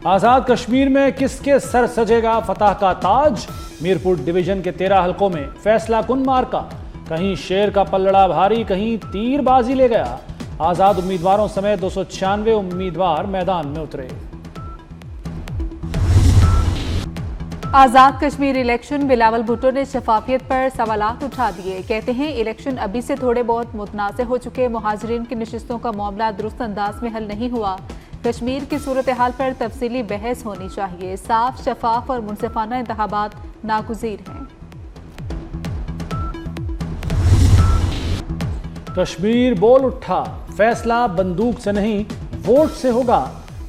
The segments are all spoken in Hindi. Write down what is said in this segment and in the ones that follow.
आजाद कश्मीर में किसके सर सजेगा फतह का ताज? मीरपुर डिवीजन के 13 हलकों में फैसला कुन मार्का। कहीं शेर का पल्लड़ा भारी, कहीं तीरबाजी ले गया। आजाद उम्मीदवारों समेत 296 उम्मीदवार मैदान में उतरे। आजाद कश्मीर इलेक्शन, बिलावल भुट्टो ने शफाफियत पर सवालात उठा दिए। कहते हैं इलेक्शन अभी से थोड़े बहुत मुतनाज़ हो चुके, मुहाजिरीन की नशिस्तों का मामला दुरुस्त अंदाज में हल नहीं हुआ। कश्मीर की सूरत हाल पर तफसीली बहस होनी चाहिए। साफ, शफाफ और मुनसिफाना इंतखाबात नागुज़ीर हैं। कश्मीर बोल उठा, फैसला बंदूक से नहीं वोट से होगा।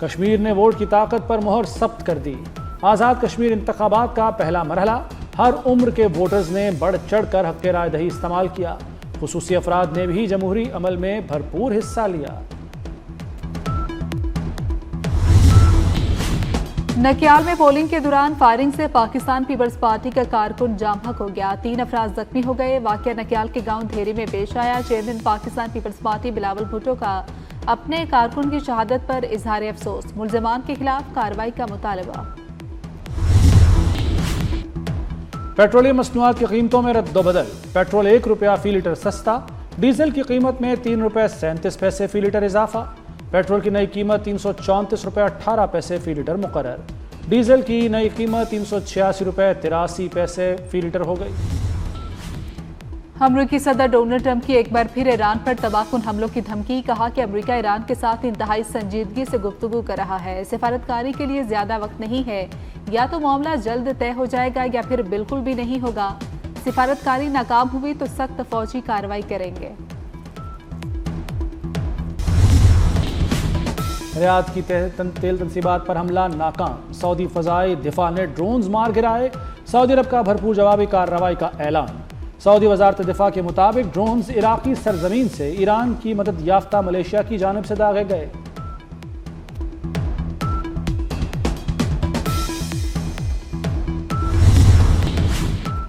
कश्मीर ने वोट की ताकत पर मोहर सख्त कर दी। आज़ाद कश्मीर इंतखाबात का पहला मरहला, हर उम्र के वोटर्स ने बढ़ चढ़ कर हक़ राय दही इस्तेमाल किया। खुसूसी अफराद ने भी जमहूरी अमल में भरपूर हिस्सा लिया। नकियाल में पोलिंग के दौरान फायरिंग से पाकिस्तान पीपल्स पार्टी का कारकुन जाम-हक हो गया। 3 अफराद जख्मी हो गए। वाकया नकियाल के गांव धेरी में पेश आया। Chairman Pakistan Peoples Party Bilawal Bhutto का अपने कारकुन की शहादत पर इजहार अफसोस। मुल्जिमान के खिलाफ कार्रवाई का मुतालबा। पेट्रोलियम मसनूआत की कीमतों में रद्दोबदल। पेट्रोल 1 रुपया फी लीटर सस्ता। डीजल की कीमत में 3 रुपये 37 पैसे फी लीटर इजाफा। पेट्रोल की नई कीमत 334 रुपये 18 पैसे फी लीटर मुकर्रर। डीजल की नई कीमत 386 रुपये 83 पैसे फी लीटर हो गई। अमरीकी सदर डोनाल्ड ट्रंप की एक बार फिर ईरान पर तबाहकुन हमलों की धमकी। कहा कि अमेरिका ईरान के साथ इंतहाई संजीदगी से गुफ्तगू कर रहा है। सिफारतकारी के लिए ज्यादा वक्त नहीं है। या तो मामला जल्द तय हो जाएगा या फिर बिल्कुल भी नहीं होगा। सिफारतकारी नाकाम हुई तो सख्त फौजी कार्रवाई करेंगे। रियाद की तेल तनसीबात पर हमला नाकाम। सऊदी फजाई दिफा ने ड्रोन्स मार गिराए। सऊदी अरब का भरपूर जवाबी कार्रवाई का ऐलान। सऊदी वजारत दिफा के मुताबिक ड्रोन्स इराकी सरजमीन से ईरान की मदद याफ्ता मलेशिया की जानिब से दागे गए।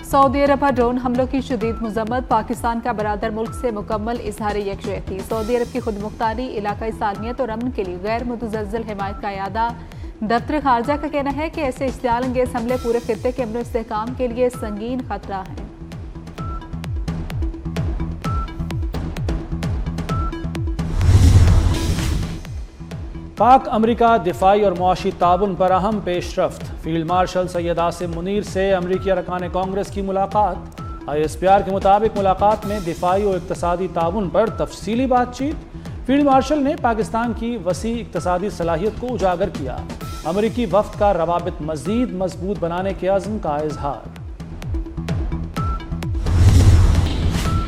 सऊदी अरब पर ड्रोन हमलों की शदीद मजम्मत। पाकिस्तान का बरादर मुल्क से मुकम्मल इजहार यकजहती। सऊदी अरब की खुद मुख्तारी, इलाकाई सालमियत और अमन के लिए गैर मुतज़लज़ल हिमायत का यादा। दफ्तर खारजा का कहना है कि ऐसे इश्तियाल अंगेज हमले पूरे खित्ते के अमन इस्तेहकाम के लिए संगीन खतरा है। पाक अमरीका दिफाई और मुआशी ताउन पर अहम पेशरफ्त। फील्ड मार्शल सैयद आसिम मुनीर से अमरीकी अरकान कांग्रेस की मुलाकात। ISPR के मुताबिक मुलाकात में दिफाई और इक्तसादी ताउन पर तफसीली बातचीत। फील्ड मार्शल ने पाकिस्तान की वसी इक्तसादी सलाहियत को उजागर किया। अमरीकी वफ्द का रवाबित मजीद मजबूत बनाने के अज़्म का इजहार।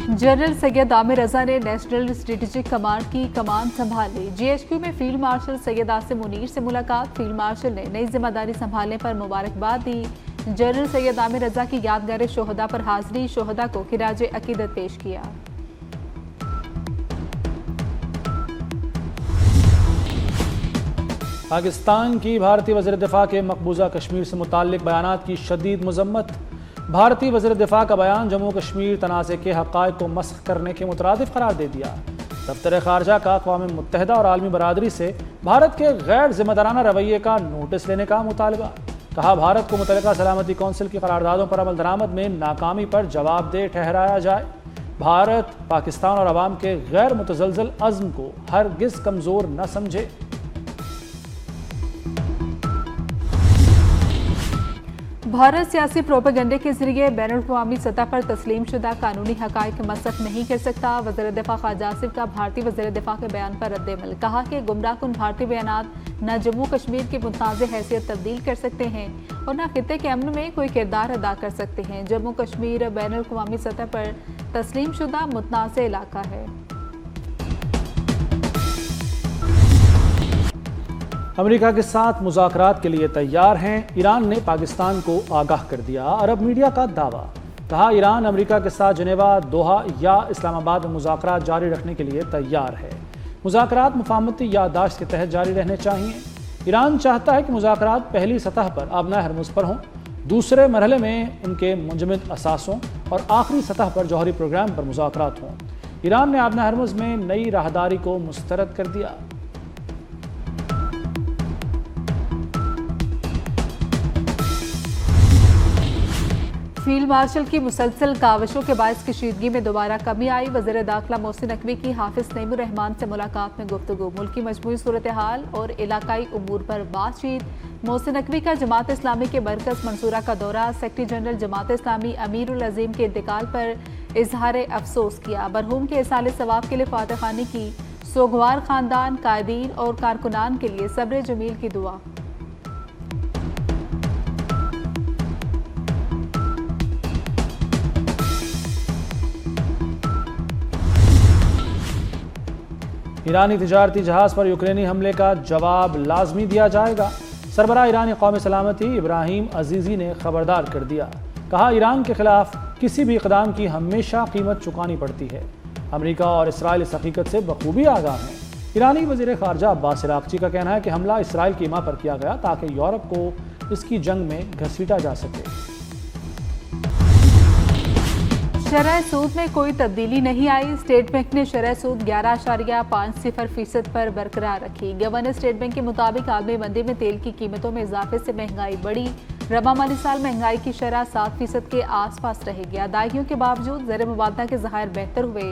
जनरल सैयद आमिर रजा ने नेशनल स्ट्रेटेजिक कमांड की कमान संभाली। GHQ में फील्ड मार्शल सैयद आसिम मुनीर से मुलाकात। फील्ड मार्शल ने नई जिम्मेदारी संभालने पर मुबारकबाद दी। जनरल सैयद आमिर रजा की यादगार शोहदा पर हाजिरी। शोहदा को खिराज अकीदत पेश किया। पाकिस्तान की भारतीय वज़ीर दिफा के मकबूजा कश्मीर से मुताल्लिक बयानात की शदीद मजम्मत। भारतीय वज़ीर दिफा का बयान जम्मू कश्मीर तनाज़े के हक़ाइक़ को मस्ख़ करने के मुतरादिफ़ करार दे दिया। दफ्तर ख़ारजा का अक़वाम मुत्तहिदा और आलमी बरादरी से भारत के गैर ज़िम्मेदाराना रवैये का नोटिस लेने का मुतालबा। कहा भारत को मुतल्लिका सलामती कौंसिल की करारदादों पर अमल दरामद में नाकामी पर जवाबदेह ठहराया जाए। भारत पाकिस्तान और अवाम के गैर मुतज़लज़ल अज़्म को हरगिज़ कमज़ोर न समझे। भारत सियासी प्रोपेगेंडे के जरिए बैनुल-अक़वामी सतह पर तस्लीम शुदा कानूनी हक़ाइक़ मसख नहीं कर सकता। वज़ीर दिफा ख्वाजा आसिफ का भारतीय वज़ीर दिफा के बयान पर रद्द-ए-अमल। कहा कि गुमराहकुन भारतीय बयानात न जम्मू कश्मीर की मुतनाज़ हैसियत तब्दील कर सकते हैं और न खित्ते के अमन में कोई किरदार अदा कर सकते हैं। जम्मू कश्मीर बैनुल-अक़वामी सतह पर तस्लीम शुदा मुतनाज़ इलाका है। अमेरिका के साथ मुज़ाकरात के लिए तैयार हैं। ईरान ने पाकिस्तान को आगाह कर दिया। अरब मीडिया का दावा। कहा ईरान अमेरिका के साथ जिनेवा, दोहा या इस्लामाबाद में मुज़ाकरात जारी रखने के लिए तैयार है। मुज़ाकरात मुफाहमती याददाश्त के तहत जारी रहने चाहिए। ईरान चाहता है कि मुज़ाकरात पहली सतह पर आबना हरमुज़ पर हों, दूसरे मरहले में उनके मुंजमद असासों और आखिरी सतह पर जौहरी प्रोग्राम पर मुज़ाकरात हों। ईरान ने आबना हरमुज़ में नई राहदारी को मुस्तरद कर दिया। फील्ड मार्शल की मुसलसल काविशों के बायस कशीदगी में दोबारा कमी आई। वज़ीर दाखिला मोहसिन नकवी की हाफिज नईमुर रहमान से मुलाकात में गुफ्तगू, मुल्की मजमूई सूरत हाल और इलाकाई उमूर पर बातचीत। मोहसिन नकवी का जमात इस्लामी के मरकज़ मंसूरा का दौरा, सेक्रेटरी जनरल जमात इस्लामी अमीरुल अजीम के इंतकाल पर इजहार अफसोस किया। मरहूम के इसाले सवाब के लिए फातह खानी की, सोगवार खानदान, कायदीन और कारकुनान के लिए सब्र जमील की दुआ। ईरानी तिजारती जहाज पर यूक्रेनी हमले का जवाब लाजमी दिया जाएगा। सरबराह ईरानी कौमी सलामती इब्राहिम अजीज़ी ने खबरदार कर दिया, कहा ईरान के खिलाफ किसी भी इक़दाम की हमेशा कीमत चुकानी पड़ती है। अमेरिका और इसराइल इस हकीकत से बखूबी आगाह हैं। ईरानी वज़ीर ख़ारजा अब्बास इराक़ची का कहना है कि हमला इसराइल की हिमा पर किया गया ताकि यूरोप को इसकी जंग में घसीटा जा सके। शरह सूद में कोई तब्दीली नहीं आई। स्टेट बैंक ने शरह सूद 11.50% पर बरकरार रखी। गवर्नर स्टेट बैंक के मुताबिक आलमी मंदी में तेल की कीमतों में इजाफे से महंगाई बढ़ी। रबा माली साल महंगाई की शरह 7% के आसपास रहेगी। अदायगियों के बावजूद ज़र मुबादला के ज़खायर बेहतर हुए,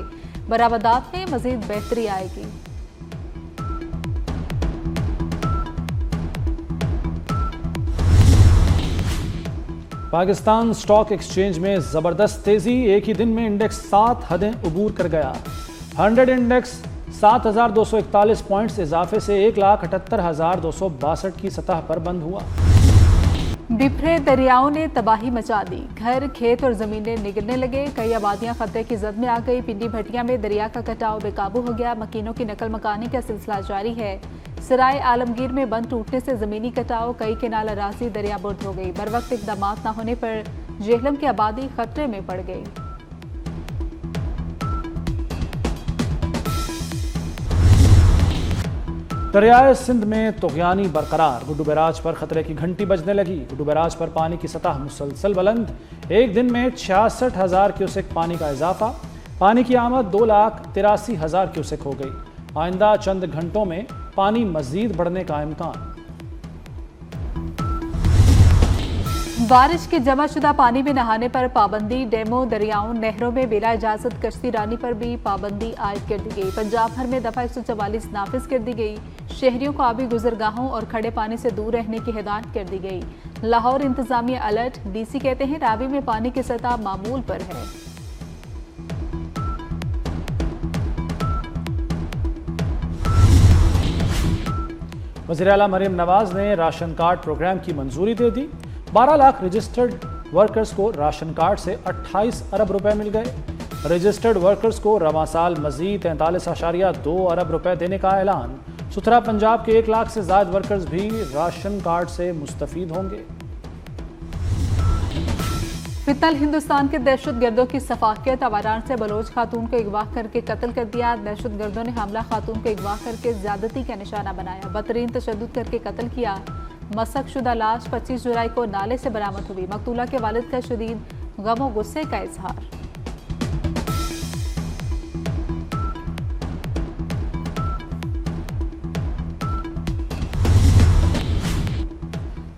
बरामदात में मजीद बेहतरी आएगी। पाकिस्तान स्टॉक एक्सचेंज में ज़बरदस्त तेज़ी, एक ही दिन में इंडेक्स 7 हदें अबूर कर गया। 100 इंडेक्स 7,241 पॉइंट्स इजाफे से 1,78,262 की सतह पर बंद हुआ। बिफरे दरियाओं ने तबाही मचा दी, घर, खेत और ज़मीनें निगलने लगे। कई आबादियां खतरे की जद में आ गई। पिंडी भटिया में दरिया का कटाव बेकाबू हो गया। मकीनों की नकल मकानी का सिलसिला जारी है। सराय आलमगीर में बंद टूटने से ज़मीनी कटाव, कई केनाल अराजी दरियाबुर्द हो गई। बर वक्त इकदाम न होने पर जेहलम की आबादी खतरे में पड़ गई। दरियाए सिंध में तुग़यानी बरकरार, गुड्डू बैराज पर खतरे की घंटी बजने लगी। गुड्डू बैराज पर पानी की सतह मुसलसल बुलंद, एक दिन में 66,000 क्यूसेक पानी का इजाफा। पानी की आमद 2,83,000 क्यूसेक हो गई। आइंदा चंद घंटों में पानी मजीद बढ़ने का इम्कान। बारिश के जमाशुदा पानी में नहाने पर पाबंदी। डैमों, दरियाओं, नहरों में बिला इजाजत कश्ती रानी पर भी पाबंदी आयद कर दी गई। पंजाब भर में दफा 144 नाफिज कर दी गई। शहरियों को आबी गुजरगाहों और खड़े पानी से दूर रहने की हिदायत कर दी गई। लाहौर इंतजामिया अलर्ट, डीसी कहते हैं रावी में पानी की सतह मामूल पर है। वज़ीर आला मरीम नवाज ने राशन कार्ड प्रोग्राम की मंजूरी दे दी। 12 लाख रजिस्टर्ड वर्कर्स को राशन कार्ड से 28 अरब रुपए मिल गए। रजिस्टर्ड वर्कर्स को रवां साल मजीद 43.2 अरब रुपए देने का ऐलान। सुथरा पंजाब के 1 लाख से ज्यादा वर्कर्स भी राशन कार्ड से मुस्तफीद होंगे। फितल हिंदुस्तान के दहशतगर्दों की सफाकियत, आवारान से बलोच खातून को अगवा करके कत्ल कर दिया। दहशतगर्दों ने हमला खातून को अगवा करके ज्यादती का निशाना बनाया, बदतरीन तशद्दुद करके कत्ल किया। मसक शुदा लाश 25 जुलाई को नाले से बरामद हुई। मकतूला के वालिद का शदीद गम और गुस्से का इजहार।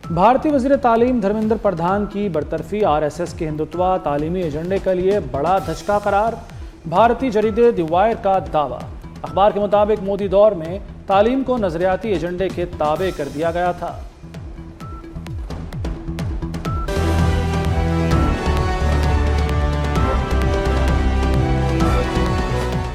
भारतीय वज़ीर तालीम धर्मेंद्र प्रधान की बरतरफी RSS के हिंदुत्वा तालीमी एजेंडे के लिए बड़ा धचका करार। भारतीय जरीदे द वायर का दावा। अखबार के मुताबिक मोदी दौर में तालीम को नजरियाती एजेंडे के ताबे कर दिया गया था।